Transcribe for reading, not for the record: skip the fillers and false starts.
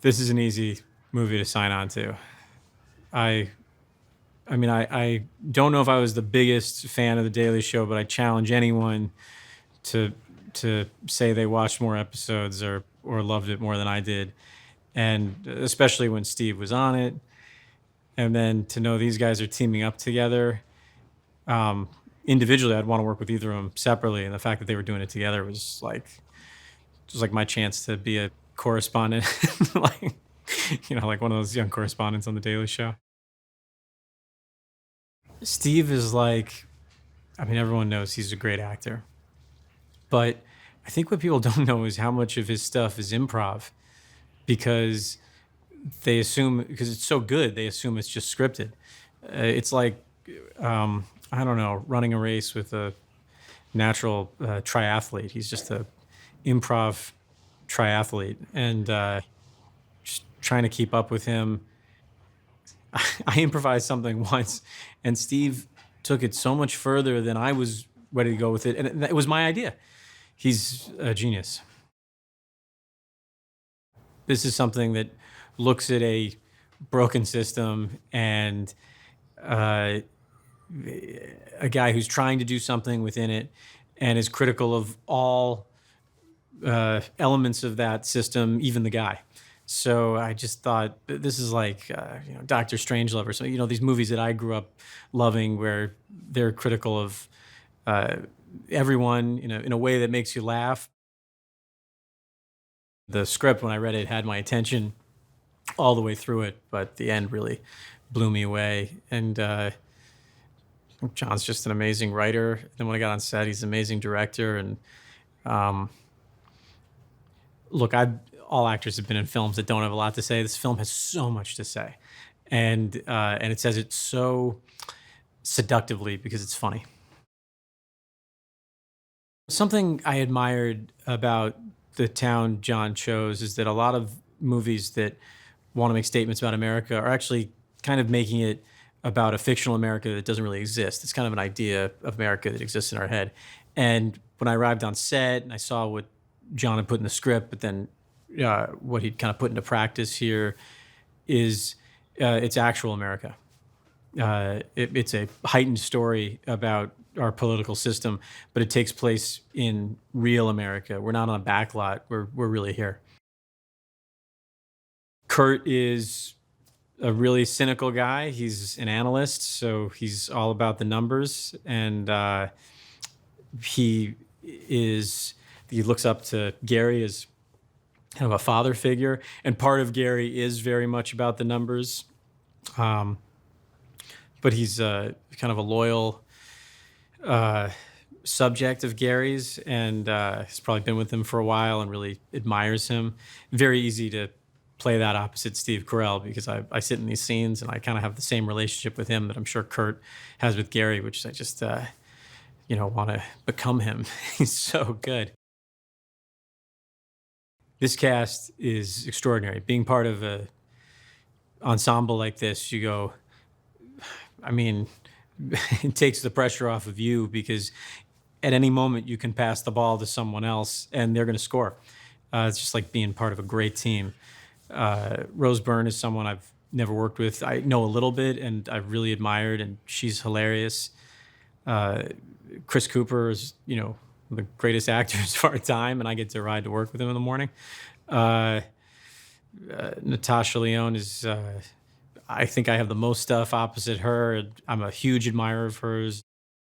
This is an easy movie to sign on to. I I don't know if I was the biggest fan of The Daily Show, but I challenge anyone to say they watched more episodes or loved it more than I did. And especially when Steve was on it. And then to know these guys are teaming up together. Um, Individually, I'd want to work with either of them separately. And the fact that they were doing it together was like just like my chance to be a correspondent, like like one of those young correspondents on The Daily Show. Steve is like, I mean, everyone knows he's a great actor, but I think what people don't know is how much of his stuff is improv because they assume because it's so good, they assume it's just scripted. It's like, I don't know, running a race with a natural triathlete. He's just a improv triathlete, and just trying to keep up with him. I improvised something once, and Steve took it so much further than I was ready to go with it, and it was my idea. He's a genius. This is something that looks at a broken system and uh, a guy who's trying to do something within it and is critical of all elements of that system, even the guy. So I just thought this is like Doctor Strangelove or something. These movies that I grew up loving, where they're critical of uh, everyone in a way that makes you laugh. The script, when I read it, had my attention all the way through it, but the end really blew me away. And John's just an amazing writer. Then when I got on set, he's an amazing director. And um, look, I all actors have been in films that don't have a lot to say. This film has so much to say, and it says it so seductively because it's funny. Something I admired about the town John chose is that a lot of movies that want to make statements about America are actually kind of making it about a fictional America that doesn't really exist. It's kind of an idea of America that exists in our head. And when I arrived on set and I saw what John had put in the script, but then what he'd kind of put into practice here is it's actual America. It's a heightened story about our political system, but it takes place in real America. We're not on a backlot. We're really here. Kurt is a really cynical guy. He's an analyst, so he's all about the numbers, and he he looks up to Gary as kind of a father figure, and part of Gary is very much about the numbers. Um, but he's kind of a loyal uh, subject of Gary's, and he's probably been with him for a while and really admires him. Very easy to play that opposite Steve Carell because I sit in these scenes and I kind of have the same relationship with him that I'm sure Kurt has with Gary, which I just want to become him. He's so good. This cast is extraordinary. Being part of a ensemble like this, you go, I mean, it takes the pressure off of you because at any moment you can pass the ball to someone else and they're going to score. It's just like being part of a great team. Rose Byrne is someone I've never worked with. I know a little bit and I've really admired, and she's hilarious. Uh, Chris Cooper is, the greatest actors of our time, and I get to ride to work with him in the morning. Uh, Natasha Lyonne is, I think I have the most stuff opposite her. I'm a huge admirer of hers.